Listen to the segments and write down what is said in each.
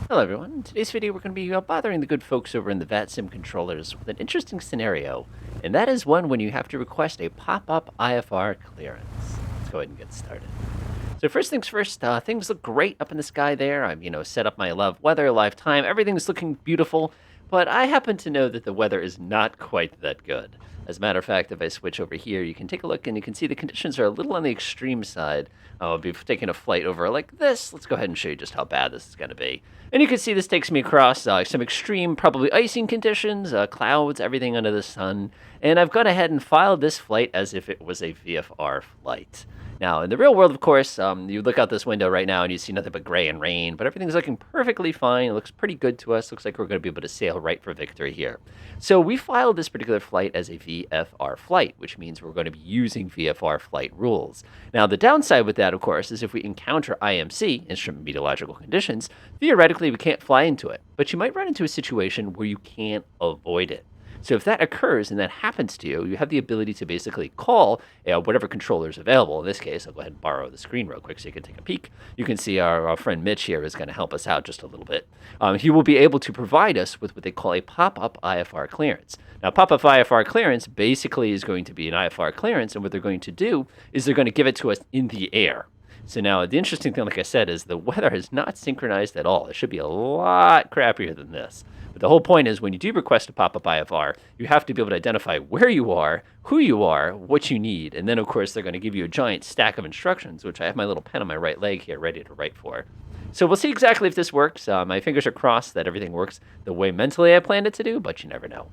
Hello everyone, in today's video we're going to be bothering the good folks over in the VATSIM controllers with an interesting scenario, and that is one when you have to request a pop-up IFR clearance. Let's go ahead and get started. So first things first, things look great up in the sky there. I'm, set up my live weather, live time, everything's looking beautiful, but I happen to know that the weather is not quite that good. As a matter of fact, if I switch over here, you can take a look and you can see the conditions are a little on the extreme side. I'll be taking a flight over like this. Let's go ahead and show you just how bad this is going to be. And you can see this takes me across some extreme, probably icing conditions, clouds, everything under the sun. And I've gone ahead and filed this flight as if it was a VFR flight. Now, in the real world, of course, you look out this window right now and you see nothing but gray and rain, but everything's looking perfectly fine. It looks pretty good to us. Looks like we're going to be able to sail right for victory here. So we filed this particular flight as a VFR flight, which means we're going to be using VFR flight rules. Now, the downside with that, of course, is if we encounter IMC, instrument meteorological conditions, theoretically we can't fly into it, but you might run into a situation where you can't avoid it. So if that occurs and that happens to you, you have the ability to basically call whatever controller is available. In this case, I'll go ahead and borrow the screen real quick so you can take a peek. You can see our friend Mitch here is going to help us out just a little bit. He will be able to provide us with what they call a pop-up IFR clearance. Now, pop-up IFR clearance basically is going to be an IFR clearance, and what they're going to do is they're going to give it to us in the air. So now, the interesting thing, like I said, is the weather is not synchronized at all. It should be a lot crappier than this. But the whole point is when you do request a pop-up IFR, you have to be able to identify where you are, who you are, what you need. And then, of course, they're going to give you a giant stack of instructions, which I have my little pen on my right leg here ready to write for. So we'll see exactly if this works. My fingers are crossed that everything works the way mentally I planned it to do, but you never know.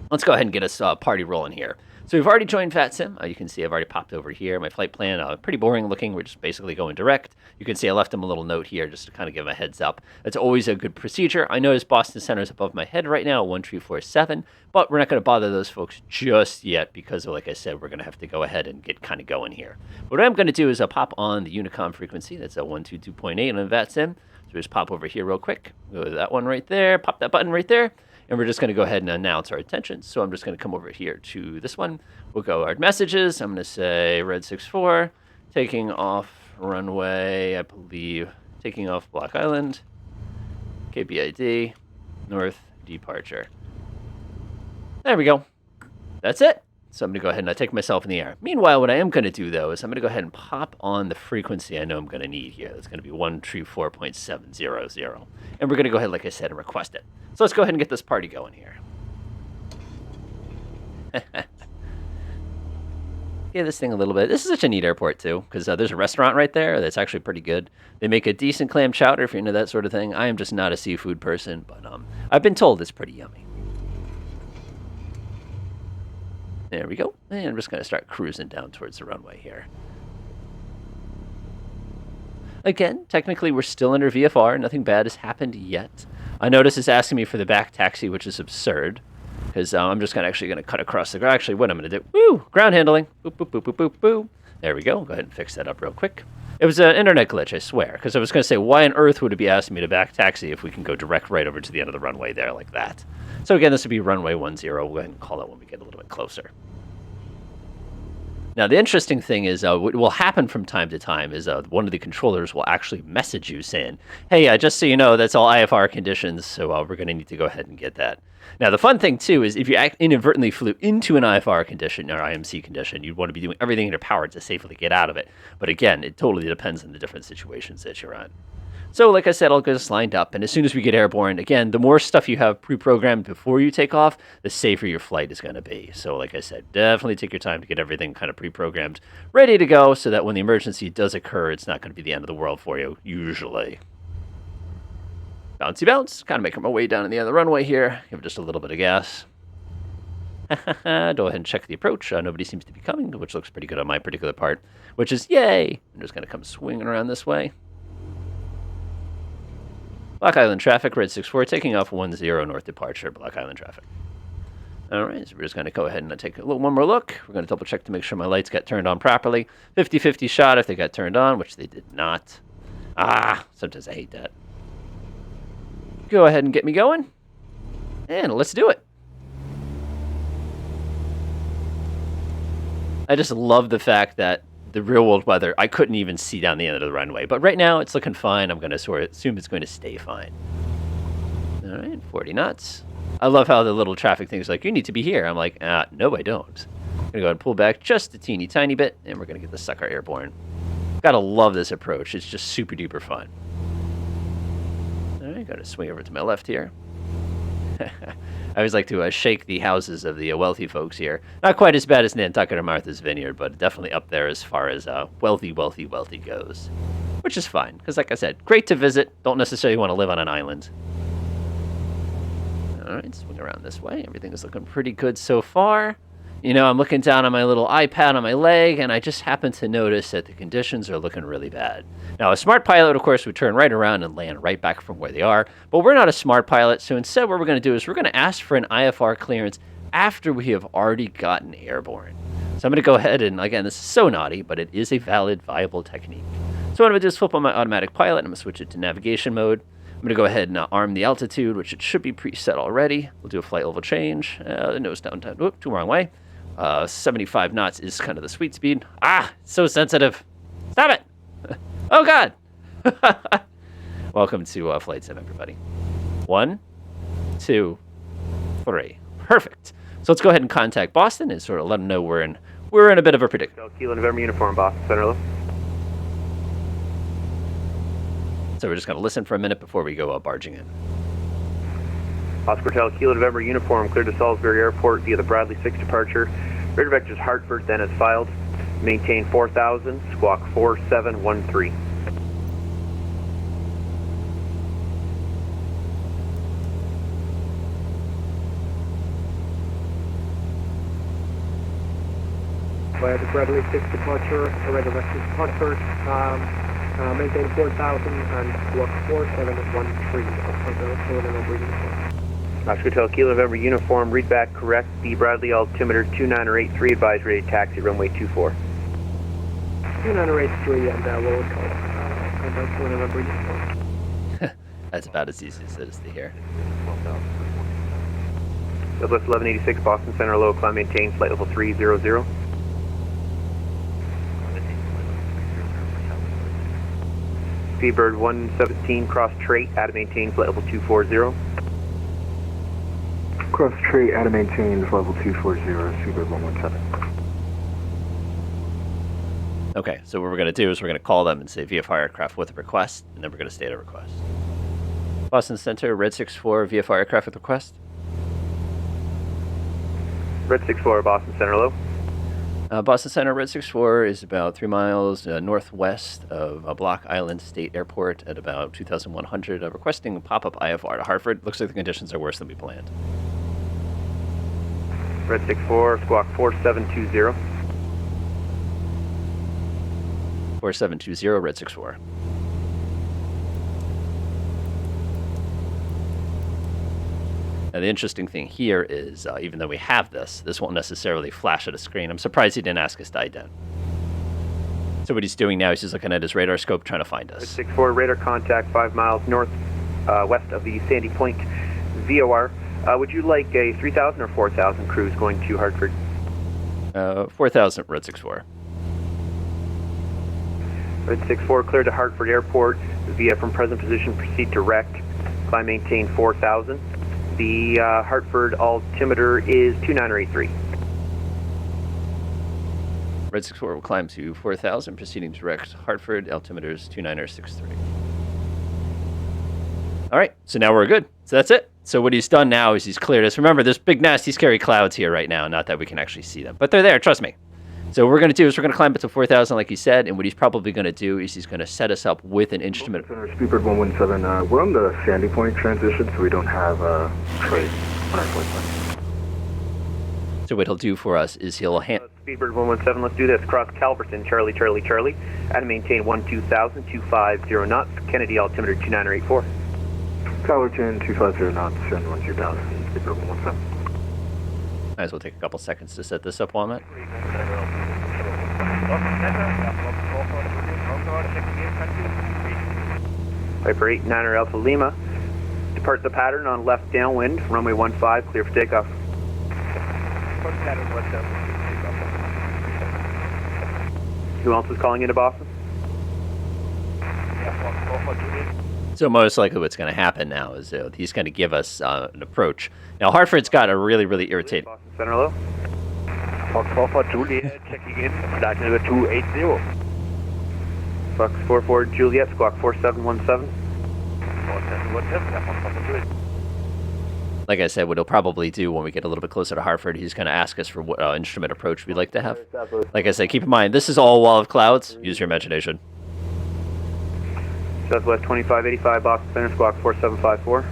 Let's go ahead and get us party rolling here. So we've already joined VATSIM. You can see I've already popped over here. My flight plan, pretty boring looking. We're just basically going direct. You can see I left them a little note here just to kind of give them a heads up. That's always a good procedure. I notice Boston Center is above my head right now, 1347, but we're not going to bother those folks just yet because, like I said, we're going to have to go ahead and get kind of going here. What I'm going to do is I'll pop on the Unicom frequency. That's a 122.8 on VATSIM. So just pop over here real quick. Go to that one right there. Pop that button right there. And we're just going to go ahead and announce our attention. So I'm just going to come over here to this one. We'll go our messages. I'm going to say Red 64, taking off runway, I believe, taking off Block Island, KBID, North Departure. There we go. That's it. So I'm going to go ahead and take myself in the air. Meanwhile, what I am going to do, though, is I'm going to go ahead and pop on the frequency I know I'm going to need here. That's going to be 134.700. And we're going to go ahead, like I said, and request it. So let's go ahead and get this party going here. Yeah, this thing a little bit. This is such a neat airport, too, because there's a restaurant right there that's actually pretty good. They make a decent clam chowder if you're into that sort of thing. I am just not a seafood person, but I've been told it's pretty yummy. There we go. And I'm just going to start cruising down towards the runway here. Again, technically, we're still under VFR. Nothing bad has happened yet. I notice it's asking me for the back taxi, which is absurd. Because I'm just actually going to cut across the ground. Actually, what I'm going to do, woo, ground handling. Boop, boop, boop, boop, boop, boop. There we go. Go ahead and fix that up real quick. It was an internet glitch, I swear. Because I was going to say, why on earth would it be asking me to back taxi if we can go direct right over to the end of the runway there like that? So again, this would be runway 10. We'll go ahead and call it when we get a little bit closer. Now, the interesting thing is what will happen from time to time is one of the controllers will actually message you saying, hey, just so you know, that's all IFR conditions, so we're going to need to go ahead and get that. Now, the fun thing, too, is if you inadvertently flew into an IFR condition or IMC condition, you'd want to be doing everything in your power to safely get out of it. But again, it totally depends on the different situations that you're in. So, like I said, I'll get us lined up, and as soon as we get airborne, again, the more stuff you have pre-programmed before you take off, the safer your flight is going to be. So, like I said, definitely take your time to get everything kind of pre-programmed, ready to go, so that when the emergency does occur, it's not going to be the end of the world for you, usually. Bouncy bounce, kind of making my way down in the other runway here. Give it just a little bit of gas. Go ahead and check the approach. Nobody seems to be coming, which looks pretty good on my particular part, which is yay. I'm just going to come swinging around this way. Block Island traffic, Red 64, taking off 10 North Departure, Block Island traffic. All right, so we're just going to go ahead and take one more look. We're going to double check to make sure my lights got turned on properly. 50-50 shot if they got turned on, which they did not. Sometimes I hate that. Go ahead and get me going. And let's do it. I just love the fact that the real world weather, I couldn't even see down the end of the runway. But right now, it's looking fine. I'm going to sort of assume it's going to stay fine. All right, 40 knots. I love how the little traffic thing's like, you need to be here. I'm like, no, I don't. I'm going to go ahead and pull back just a teeny tiny bit, and we're going to get the sucker airborne. Gotta love this approach. It's just super duper fun. All right, got to swing over to my left here. I always like to shake the houses of the wealthy folks here. Not quite as bad as Nantucket or Martha's Vineyard, but definitely up there as far as wealthy goes. Which is fine, because like I said, great to visit. Don't necessarily want to live on an island. All right, swing around this way. Everything is looking pretty good so far. You know, I'm looking down on my little iPad on my leg, and I just happen to notice that the conditions are looking really bad. Now, a smart pilot, of course, would turn right around and land right back from where they are, but we're not a smart pilot, so instead what we're going to do is we're going to ask for an IFR clearance after we have already gotten airborne. So I'm going to go ahead and, again, this is so naughty, but it is a valid, viable technique. So what I'm going to do is flip on my automatic pilot, and I'm going to switch it to navigation mode. I'm going to go ahead and arm the altitude, which it should be preset already. We'll do a flight level change. Nose down, whoop, too wrong way. 75 knots is kind of the sweet speed. So sensitive. Stop it. Oh, God. Welcome to Flight Sim, everybody. 1, 2, 3. Perfect. So let's go ahead and contact Boston and sort of let them know we're in a bit of a predicament. Kilo November uniform, Boston Center Low. So we're just going to listen for a minute before we go barging in. Oscar Hotel Kilo November uniform, cleared to Salisbury Airport via the Bradley 6 departure. Radar vectors Hartford, then as filed. Maintain 4000, squawk 4713. Via the Bradley 6 departure, radar vectors Hartford, maintain 4000 and squawk 4713. Oscar Hotel Kilo November uniform, read back correct. The Bradley altimeter 29083, advise ready taxi runway 24. 29083 and we'll call Kilo November uniform. That's about as easy as it is to hear. Southwest 1186, Boston Center Low, climb maintain, flight level 300. Speedbird 117, cross trait, out of maintain, flight level 240. Cross trait, out of maintain, level 240, Speedbird 117. Okay, so what we're going to do is we're going to call them and say VFR aircraft with a request, and then we're going to state a request. Boston Center, Red 64, VFR aircraft with request. Red 64, Boston Center Low. Boston Center, Red 64 is about 3 miles northwest of Block Island State Airport at about 2,100, requesting Popup IFR to Hartford. Looks like the conditions are worse than we planned. Red 64, squawk 4720. 4720, Red 64. Now, the interesting thing here is, even though we have this won't necessarily flash at a screen. I'm surprised he didn't ask us to ident. So what he's doing now is he's looking at his radar scope trying to find us. 64, radar contact 5 miles north west of the Sandy Point VOR. Would you like a 3,000 or 4,000 cruise going to Hartford? 4,000, Red 64. Red 64, cleared to Hartford Airport via from present position, proceed to rect. Climb maintain 4,000. The Hartford altimeter is 2983. Red 64 will climb to 4,000, proceeding direct Hartford, altimeter is 2963. All right, so now we're good. So that's it. So what he's done now is he's cleared us. Remember, there's big, nasty, scary clouds here right now. Not that we can actually see them, but they're there, trust me. So what we're going to do is we're going to climb up to 4,000 like he said, and what he's probably going to do is he's going to set us up with an instrument. Speedbird 117, we're on the Sandy Point transition, so we don't have a trade on our flight plan. So what he'll do for us is he'll Speedbird 117, let's do this. Cross Calverton, Charlie, Charlie, Charlie. And maintain 12,000, 250 knots. Kennedy altimeter 2984. Calverton, 250 knots, and 12,000, Speedbird 117. Might as well take a couple seconds to set this up while I'm at. Piper 89er Alpha Lima. Depart the pattern on left downwind, runway 15, clear for takeoff. Who else is calling into Boston? So most likely what's going to happen now is he's going to give us an approach. Now, Hartford's got a really irritating... Boston Center, hello? Fox 4 Juliet checking in, flight number 280. Fox 44 Juliet, squawk 4717. 4717, Like I said, what he'll probably do when we get a little bit closer to Hartford, he's going to ask us for what instrument approach we'd like to have. Like I said, keep in mind, this is all a wall of clouds. Use your imagination. Southwest 2585 Boston Center, squawk 4754.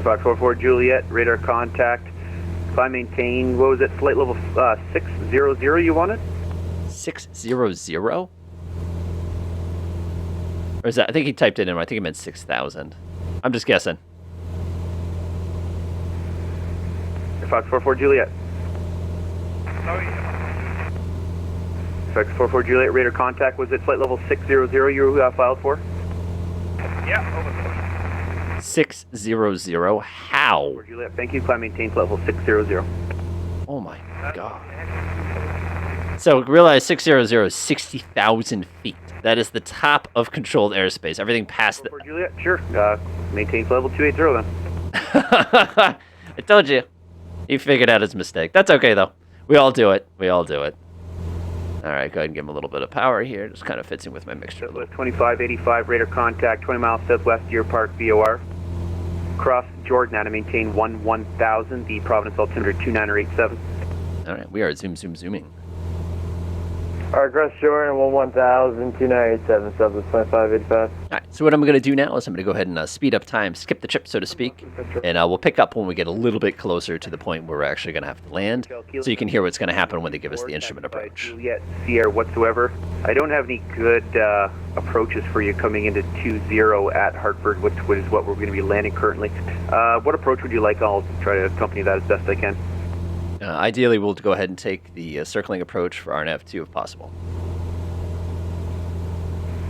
Fox 44 Juliet, radar contact. Climb maintain, what was it, flight level 600 you wanted? 600? Or is that, I think he typed it in, I think he meant 6,000. I'm just guessing. Fox 44 Juliet. Sorry. Fox 44 Juliet, radar contact, was it flight level 600 you filed for? Yeah, over. 600? How? Juliet, thank you, climb maintain, flight level 600. Oh my god. So realize 600 is 60,000 feet. That is the top of controlled airspace. Everything past the... 44 Juliet, sure. Maintain flight level 280 then. I told you. He figured out his mistake. That's okay, though. We all do it. We all do it. All right, go ahead and give him a little bit of power here. Just kind of fits in with my mixture a little. Southwest 2585, radar contact, 20 miles southwest, Deer Park, VOR. Cross Jordan, now to maintain 1000, the Providence altimeter 2987. All right, we are zooming. Cross Jordan, 1000, 2987, Southwest 2585. All right, so what I'm going to do now is I'm going to go ahead and speed up time, skip the trip, so to speak, and we'll pick up when we get a little bit closer to the point where we're actually going to have to land, so you can hear what's going to happen when they give us the instrument approach. Juliet, Sierra whatsoever. I don't have any good approaches for you coming into 20 at Hartford, which is what we're going to be landing currently. What approach would you like? I'll try to accompany that as best I can. Ideally, we'll go ahead and take the circling approach for RNAV2 if possible.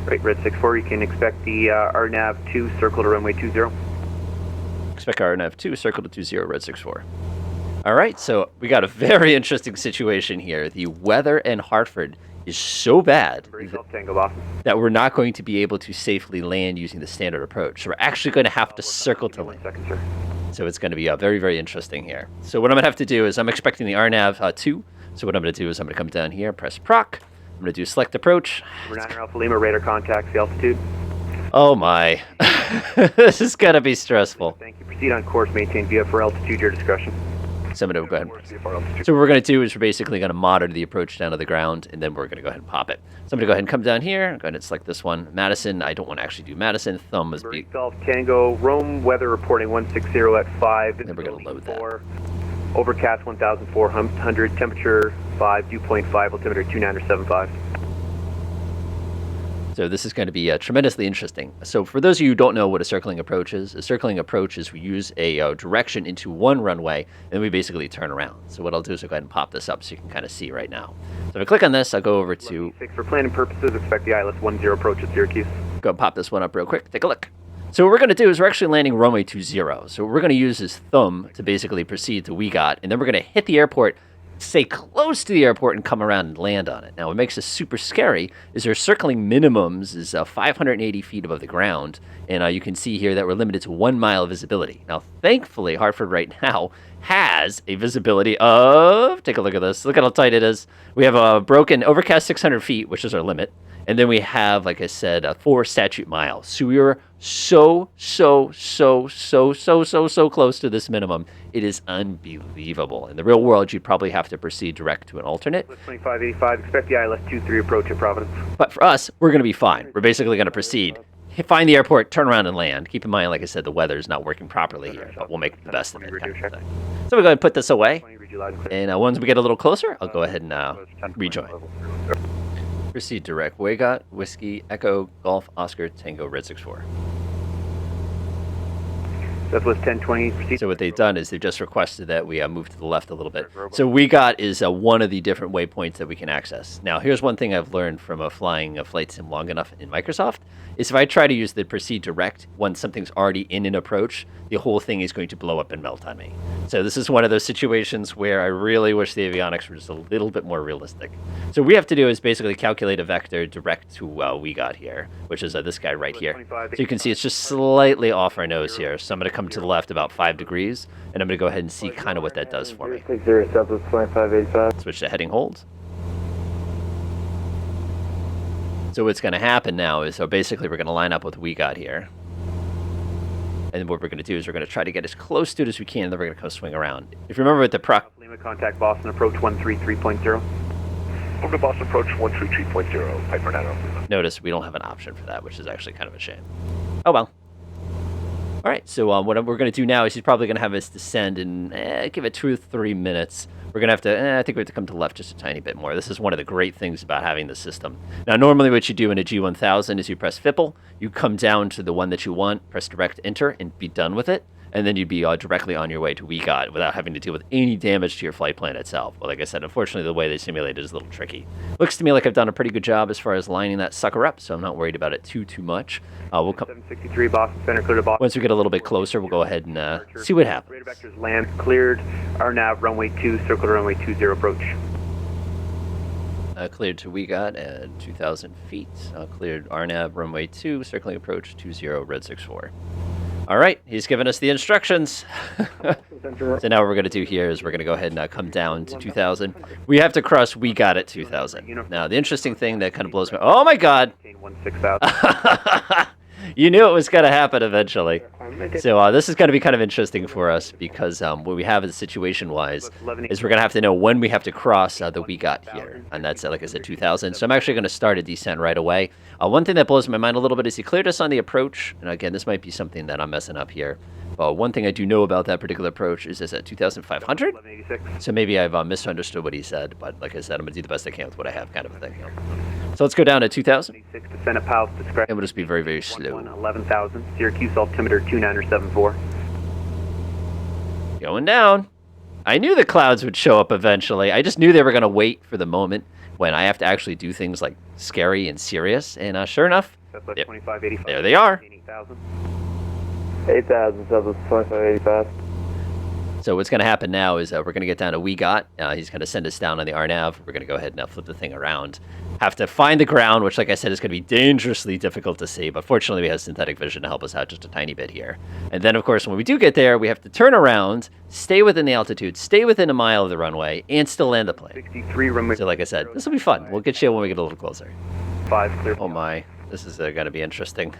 Right, Red 64, you can expect the RNAV2 circle to runway 20. Expect RNAV2, circle to 20, Red 64. All right, so we got a very interesting situation here. The weather in Hartford is so bad that we're not going to be able to safely land using the standard approach. So we're actually going to have to circle to land. So it's going to be very interesting here. So what I'm going to have to do is I'm expecting the RNAV2. So what I'm going to do is I'm going to come down here, press proc. I'm going to do select approach. We're 9 Alpha Lima, radar contacts the altitude. Oh my. This is going to be stressful. Thank you. Proceed on course, maintain VFR altitude, your discretion. So I'm going to go ahead and... So what we're going to do is we're basically going to monitor the approach down to the ground, and then we're going to go ahead and pop it. So I'm going to go ahead and come down here, go ahead and select this one. Madison, I don't want to actually do Madison. Thumb is... Golf Tango, Rome, weather reporting 160 at 5. Then we're going to load that. Overcast 1,400, temperature 5, dew point 5, altimeter 2975. So this is going to be tremendously interesting. So for those of you who don't know what a circling approach is we use a direction into one runway, and we basically turn around. So what I'll do is I'll go ahead and pop this up so you can kind of see right now. So if I click on this, I'll go over to... For planning purposes, expect the ILS 10 approach at Syracuse. Go and pop this one up real quick. Take a look. So what we're going to do is we're actually landing runway 20. So what we're going to use is thumb to basically proceed to WEGOT, and then we're going to hit the airport, stay close to the airport, and come around and land on it. Now, what makes this super scary is our circling minimums is 580 feet above the ground, and you can see here that we're limited to 1 mile visibility. Now, thankfully, Hartford right now has a visibility of, take a look at this, look at how tight it is. We have a broken overcast 600 feet, which is our limit, and then we have, like I said, 4 statute miles. So we are so close to this minimum. It is unbelievable. In the real world, you'd probably have to proceed direct to an alternate. 2585, expect the ILS 23 approach at Providence. But for us, we're going to be fine. We're basically going to proceed, find the airport, turn around and land. Keep in mind, like I said, the weather is not working properly here, but we'll make the best of it. So we'll go ahead and put this away. And once we get a little closer, I'll go ahead and rejoin. Proceed direct. WEGOT, Whiskey, Echo, Golf, Oscar, Tango, Red 64. Southwest 1020, proceed. So what they've done is they've just requested that we move to the left a little bit. So we got is one of the different waypoints that we can access. Now, here's one thing I've learned from flying a flight sim long enough in Microsoft, is if I try to use the proceed direct when something's already in an approach, the whole thing is going to blow up and melt on me. So this is one of those situations where I really wish the avionics were just a little bit more realistic. So what we have to do is basically calculate a vector direct to we got here, which is this guy right here. So you can see it's just slightly off our nose here. So I'm going to come to the left about 5 degrees, and I'm going to go ahead and see kind of what that does for me. 60 Southwest 2585. Switch to heading hold. So what's going to happen now is, so basically we're going to line up with what we got here. And what we're going to do is we're going to try to get as close to it as we can, and then we're going to come swing around. If you remember with the Lima, contact Boston approach 133.0. From the Boston approach 133.0, Piper Nano. notice we don't have an option for that, which is actually kind of a shame. Oh well. All right, so what we're going to do now is he's probably going to have us descend and give it 2 or 3 minutes. We're going to have to, I think we have to come to the left just a tiny bit more. This is one of the great things about having the system. Now, normally what you do in a G1000 is you press FIPL, you come down to the one that you want, press direct enter, and be done with it. And then you'd be directly on your way to WeGot without having to deal with any damage to your flight plan itself. But like I said, unfortunately, the way they simulate it is a little tricky. Looks to me like I've done a pretty good job as far as lining that sucker up, so I'm not worried about it too much. We'll come 763 Boston Center, clear to Boston. once we get a little bit closer, we'll go ahead and see what happens. Radar vectors land cleared. RNAV runway 2, circle to runway 20 approach. Cleared to WeGot at 2,000 feet. Cleared RNAV runway 2, circling approach 20, red 64. All right, he's given us the instructions. So now what we're going to do here is we're going to go ahead and come down to 2,000. We have to cross WeGot at 2,000. Now, the interesting thing that kind of blows me... Oh, my God! 16,000. You knew it was going to happen eventually. So this is going to be kind of interesting for us because what we have is situation-wise is we're going to have to know when we have to cross the WeGot here. And that's, like I said, 2,000. So I'm actually going to start a descent right away. One thing that blows my mind a little bit is he cleared us on the approach. And again, this might be something that I'm messing up here. But one thing I do know about that particular approach is it's at 2,500. So maybe I've misunderstood what he said. But like I said, I'm going to do the best I can with what I have kind of a thing. So let's go down to 2,000. Descent at Palace discretion. And we'll just be very, very slow. 11,000. Syracuse altimeter 2974. Going down. I knew the clouds would show up eventually. I just knew they were going to wait for the moment when I have to actually do things like scary and serious. And sure enough, Southwest 2585. there they are. 8,000. 8,000 Southwest 2585. So what's going to happen now is we're going to get down to WeGot. He's going to send us down on the RNAV. We're going to go ahead and flip the thing around. Have to find the ground, which, like I said, is going to be dangerously difficult to see. But fortunately, we have synthetic vision to help us out just a tiny bit here. And then, of course, when we do get there, we have to turn around, stay within the altitude, stay within a mile of the runway, and still land the plane. 63 runway. So like I said, this will be fun. We'll get you when we get a little closer. 5 clear. Oh, my. This is going to be interesting.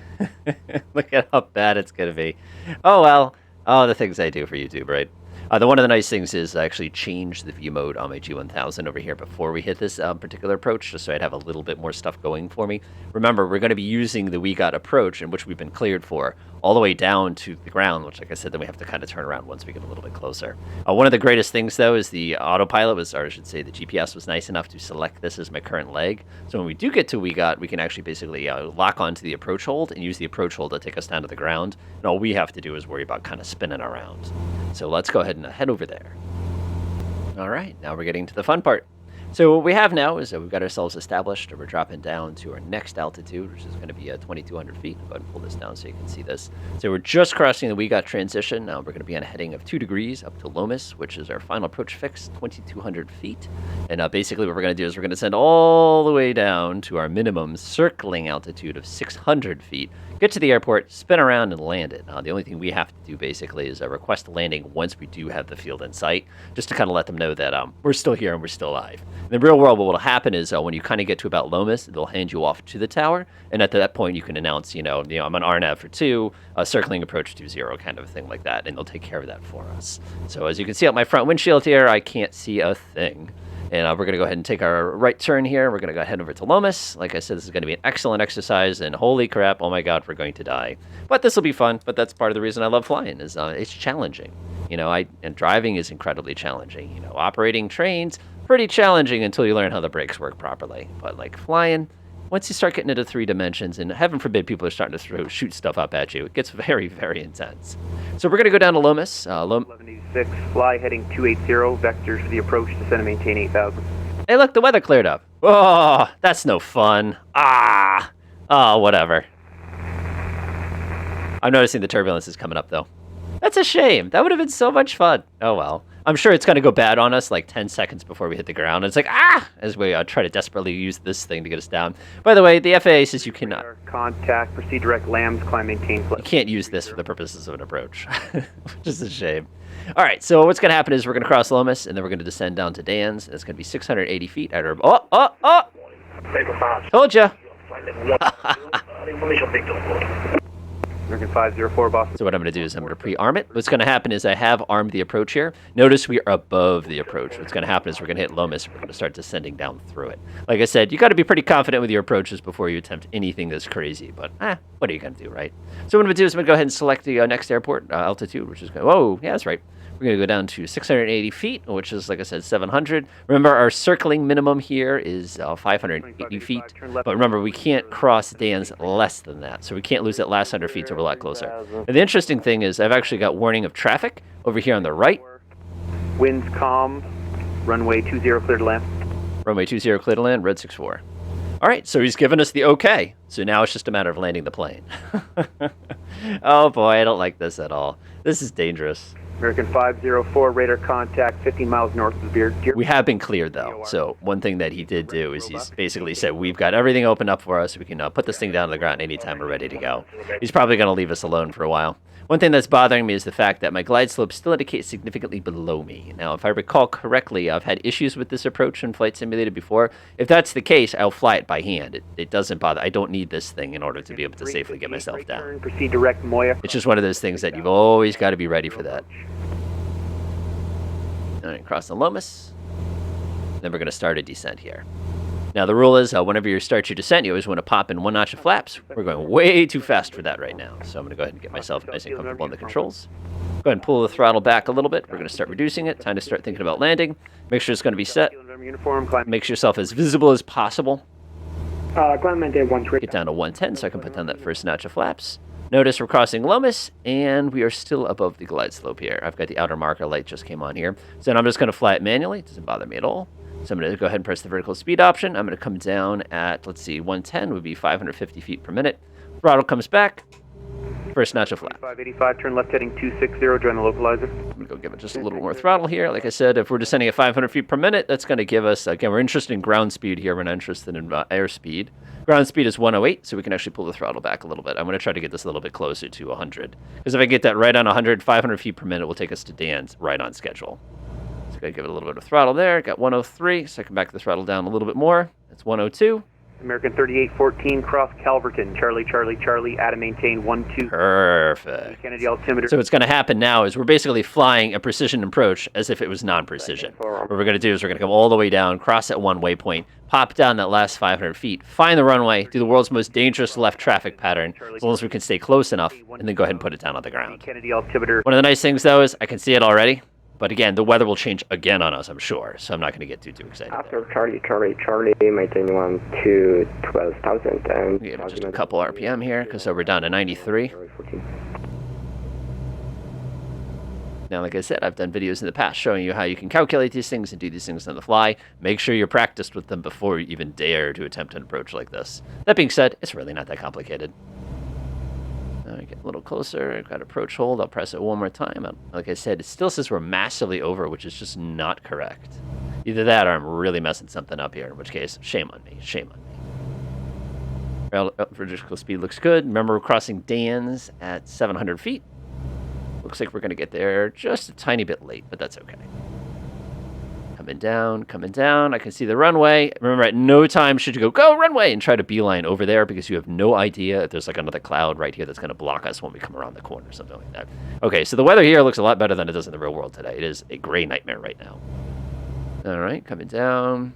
Look at how bad it's going to be. Oh, well. Oh, the things I do for YouTube, right? One of the nice things is I actually changed the view mode on my G1000 over here before we hit this particular approach, just so I'd have a little bit more stuff going for me. Remember, we're going to be using the WeGot approach, in which we've been cleared for, all the way down to the ground, which, like I said, then we have to kind of turn around once we get a little bit closer. One of the greatest things, though, is the autopilot was, or I should say the GPS was nice enough to select this as my current leg. So when we do get to WeGot, we can actually basically lock onto the approach hold and use the approach hold to take us down to the ground. And all we have to do is worry about kind of spinning around. So let's go ahead and head over there. All right, now we're getting to the fun part. So what we have now is that we've got ourselves established. We're dropping down to our next altitude, which is going to be 2,200 feet. I'll go ahead and pull this down so you can see this. So we're just crossing the WeGot transition. Now we're going to be on a heading of 2 degrees up to Lomas, which is our final approach fix, 2,200 feet. And basically what we're going to do is we're going to send all the way down to our minimum circling altitude of 600 feet. Get to the airport, spin around, and land it. The only thing we have to do basically is request a landing once we do have the field in sight, just to kind of let them know that we're still here and we're still alive. In the real world, what will happen is when you kind of get to about Lomas, they'll hand you off to the tower, and at that point you can announce, I'm on RNAV for 2, circling approach to 0, kind of a thing like that, and they'll take care of that for us. So as you can see out my front windshield here, I can't see a thing. And we're going to go ahead and take our right turn here. We're going to go head over to Lomas. Like I said, this is going to be an excellent exercise, and holy crap, oh my God, we're going to die. But this will be fun, but that's part of the reason I love flying, is it's challenging. And driving is incredibly challenging. Operating trains, pretty challenging until you learn how the brakes work properly. But like flying, once you start getting into 3 dimensions, and heaven forbid people are starting to shoot stuff up at you, it gets very, very intense. So we're going to go down to Lomas. 1186, fly heading 280, vectors for the approach, descend and maintain 8,000. Hey, look, the weather cleared up. Oh, that's no fun. Oh, whatever. I'm noticing the turbulence is coming up, though. That's a shame. That would have been so much fun. Oh, well. I'm sure it's going to go bad on us like 10 seconds before we hit the ground. It's like, as we try to desperately use this thing to get us down. By the way, the FAA says you cannot. Contact, proceed direct, lambs, climb, maintain. You can't use this for the purposes of an approach, which is a shame. All right, so what's going to happen is we're going to cross Lomas, and then we're going to descend down to Dan's. It's going to be 680 feet at our... Oh! Told ya! American 504, Boston. So what I'm going to do is I'm going to pre-arm it. What's going to happen is I have armed the approach here. Notice we are above the approach. What's going to happen is we're going to hit Lomas, and we're going to start descending down through it. Like I said, you got to be pretty confident with your approaches before you attempt anything that's crazy. But what are you going to do, right? So what I'm going to do is I'm going to go ahead and select the next airport altitude, which is going to... Whoa, yeah, that's right. We're going to go down to 680 feet, which is, like I said, 700. Remember, our circling minimum here is 580 feet. But remember, we can't cross Dan's less than that. So we can't lose that last 100 feet till we're a lot closer. And the interesting thing is I've actually got warning of traffic over here on the right. Winds calm, runway 20 clear to land. Runway 20 clear to land, red 64. All right, so he's given us the okay. So now it's just a matter of landing the plane. Oh, boy, I don't like this at all. This is dangerous. American 504, radar contact 15 miles north of the Deer. We have been cleared, though. So one thing that he did do is he's basically said, we've got everything opened up for us. We can put this thing down on the ground anytime we're ready to go. He's probably going to leave us alone for a while. One thing that's bothering me is the fact that my glide slope still indicates significantly below me. Now, if I recall correctly, I've had issues with this approach in Flight Simulator before. If that's the case, I'll fly it by hand. It doesn't bother. I don't need this thing in order to be able to safely get myself down. Proceed direct, Moya. It's just one of those things that you've always got to be ready for that. All right, cross the Lomas. Then we're going to start a descent here. Now, the rule is whenever you start your descent, you always want to pop in 1 notch of flaps. We're going way too fast for that right now. So I'm going to go ahead and get myself nice and comfortable on the controls. Go ahead and pull the throttle back a little bit. We're going to start reducing it. Time to start thinking about landing. Make sure it's going to be set. Make yourself as visible as possible. Climb maintain 13. Get down to 110 so I can put down that first notch of flaps. Notice we're crossing Lomas, and we are still above the glide slope here. I've got the outer marker light just came on here. So then I'm just going to fly it manually. It doesn't bother me at all. So I'm going to go ahead and press the vertical speed option. I'm going to come down at, let's see, 110 would be 550 feet per minute. Throttle comes back. First notch of flap. 585, turn left heading 260, join the localizer. I'm going to go give it just a little more throttle here. Like I said, if we're descending at 500 feet per minute, that's going to give us, again, we're interested in ground speed here. We're not interested in air speed. Ground speed is 108, so we can actually pull the throttle back a little bit. I'm going to try to get this a little bit closer to 100. Because if I get that right on 100, 500 feet per minute will take us to Dan's right on schedule. So I'm going to give it a little bit of throttle there. Got 103, so I can back the throttle down a little bit more. That's 102. American 3814, cross Calverton, Charlie, Charlie, Charlie, add and maintain 12. Perfect. Kennedy altimeter. So what's going to happen now is we're basically flying a precision approach as if it was non-precision. What we're going to do is we're going to come all the way down, cross at one waypoint, pop down that last 500 feet, find the runway, do the world's most dangerous left traffic pattern, as long as we can stay close enough, and then go ahead and put it down on the ground. Kennedy altimeter. One of the nice things, though, is I can see it already. But again, the weather will change again on us, I'm sure. So I'm not going to get too excited. After Charlie, Charlie, Charlie, maintain 12,000 and... Yeah, just a couple RPM here, because we're down to 93. Now, like I said, I've done videos in the past showing you how you can calculate these things and do these things on the fly. Make sure you're practiced with them before you even dare to attempt an approach like this. That being said, it's really not that complicated. I get a little closer. I've got approach hold. I'll press it one more time. Like I said, it still says we're massively over, which is just not correct. Either that or I'm really messing something up here, in which case, shame on me. Shame on me. Vertical speed looks good. Remember, we're crossing Dan's at 700 feet. Looks like we're going to get there just a tiny bit late, but that's okay. Coming down, coming down. I can see the runway. Remember, at no time should you go runway, and try to beeline over there because you have no idea if there's like another cloud right here that's going to block us when we come around the corner or something like that. Okay, so the weather here looks a lot better than it does in the real world today. It is a gray nightmare right now. All right, coming down.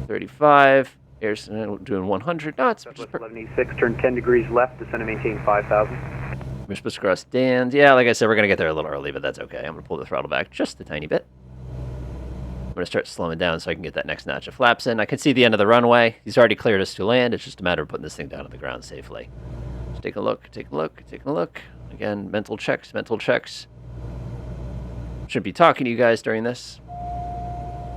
35. Air's doing 100 knots. 1186, turn 10 degrees left, descend and maintain 5,000. We're supposed to cross Dan's. Yeah, like I said, we're going to get there a little early, but that's okay. I'm going to pull the throttle back just a tiny bit. I'm going to start slowing down so I can get that next notch of flaps in. I can see the end of the runway. He's already cleared us to land. It's just a matter of putting this thing down on the ground safely. Just take a look, take a look, take a look. Again, mental checks, mental checks. Shouldn't be talking to you guys during this.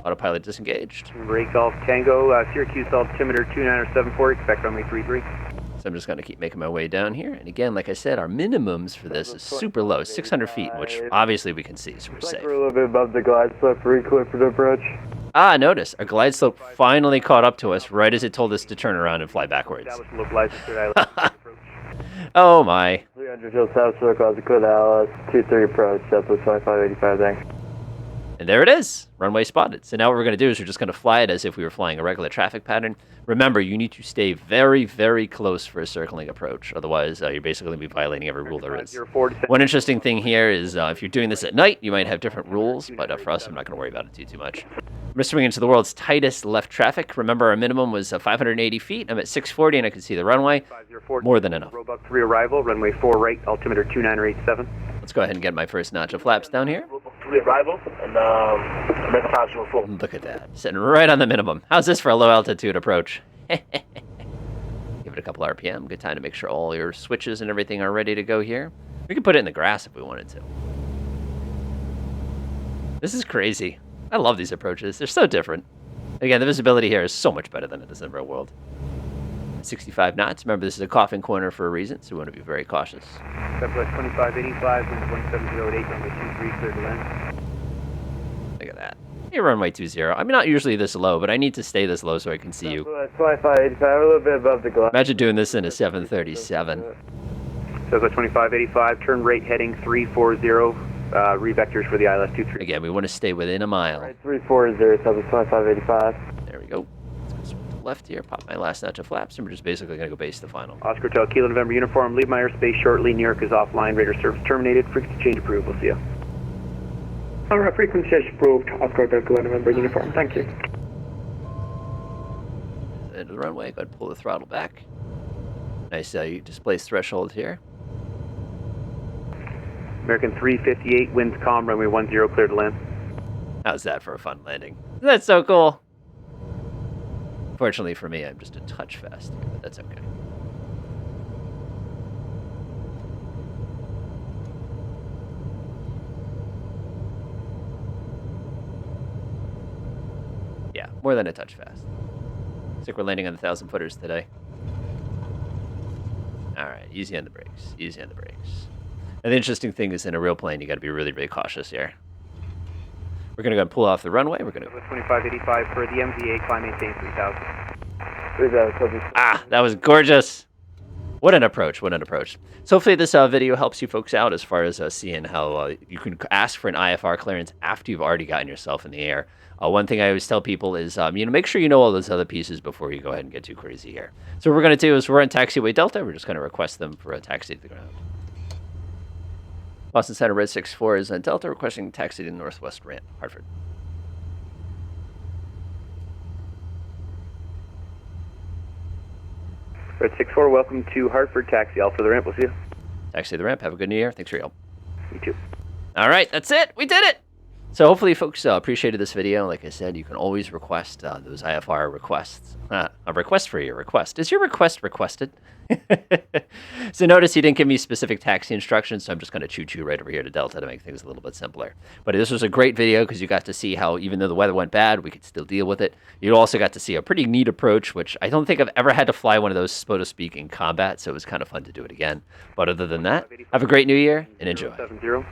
Autopilot disengaged. Ray Golf Tango, Syracuse altimeter 2974, expect runway 33. So I'm just going to keep making my way down here. And again, like I said, our minimums for this is super low, 600 feet, which obviously we can see, so we're safe. We're a little bit above the glide slope, reclick for the approach. Ah, notice, our glide slope finally caught up to us right as it told us to turn around and fly backwards. That was localized to third island. Oh my. 300 field south circle, as a clear Alice, 23 approach, Southwest 2585, thanks. And there it is, runway spotted. So now what we're going to do is we're just going to fly it as if we were flying a regular traffic pattern. Remember, you need to stay very, very close for a circling approach. Otherwise, you're basically going to be violating every rule there is. One interesting thing here is if you're doing this at night, you might have different rules. But for us, I'm not going to worry about it too much. I'm going to swing into the world's tightest left traffic. Remember, our minimum was 580 feet. I'm at 640, and I can see the runway. More than enough. Roebuck 3 arrival, runway 4 right, altimeter 2987. Let's go ahead and get my first notch of flaps down here. Roebuck 3 arrival, and American 504. Look at that. Sitting right on the minimum. How's this for a low altitude approach? Give it a couple RPM. Good time to make sure all your switches and everything are ready to go here. We could put it in the grass if we wanted to. This is crazy. I love these approaches. They're so different. Again, the visibility here is so much better than it is in the real world. 65 knots. Remember, this is a coughing corner for a reason, so we want to be very cautious. Southwest 2585, wind 1708, runway 23, clear to land. Look at that. Hey, runway 20. I'm not usually this low, but I need to stay this low so I can see you. Southwest 2585, we're a little bit above the glide. Imagine doing this in a 737. Southwest 2585, turn right heading 340, revectors for the ILS 23. Again, we want to stay within a mile. Right, 340, Southwest 2585. There we go. Let's go swing to the left here, pop my last notch of flaps, and we're just basically going to go base the final. Oscar Hotel, Kilo November uniform, leave my airspace shortly. New York is offline, radar service terminated, frequency change approved. We'll see you. Alright, frequency change approved. Oscar Hotel, Kilo November uniform. Thank you. Into the runway, go ahead and pull the throttle back. Nice displace threshold here. American 358, winds calm, runway 10, clear to land. How's that for a fun landing? That's so cool. Fortunately for me, I'm just a touch fast here, but that's okay. Yeah, more than a touch fast. Looks like we're landing on the 1,000-footers today. All right, easy on the brakes, easy on the brakes. And the interesting thing is in a real plane, you got to be really, really cautious here. We're going to go and pull off the runway. We're going to... 2585 for the MVA, climb maintain 3000. Ah, that was gorgeous. What an approach, what an approach. So hopefully this video helps you folks out as far as seeing how you can ask for an IFR clearance after you've already gotten yourself in the air. One thing I always tell people is, make sure you know all those other pieces before you go ahead and get too crazy here. So what we're going to do is we're on taxiway Delta. We're just going to request them for a taxi to the ground. Boston Center Red 64 is on Delta, requesting taxi to Northwest Ramp, Hartford. Red 64, welcome to Hartford, taxi Alpha the ramp, we'll see you. Taxi to the ramp, have a good new year. Thanks for your help. You too. All right, that's it. We did it. So hopefully folks appreciated this video. Like I said, you can always request those IFR requests. A request for your request. Is your request requested? So notice he didn't give me specific taxi instructions, so I'm just going to choo-choo right over here to Delta to make things a little bit simpler. But this was a great video because you got to see how even though the weather went bad, we could still deal with it. You also got to see a pretty neat approach, which I don't think I've ever had to fly one of those, so to speak, in combat, so it was kind of fun to do it again. But other than that, have a great new year and enjoy. 70.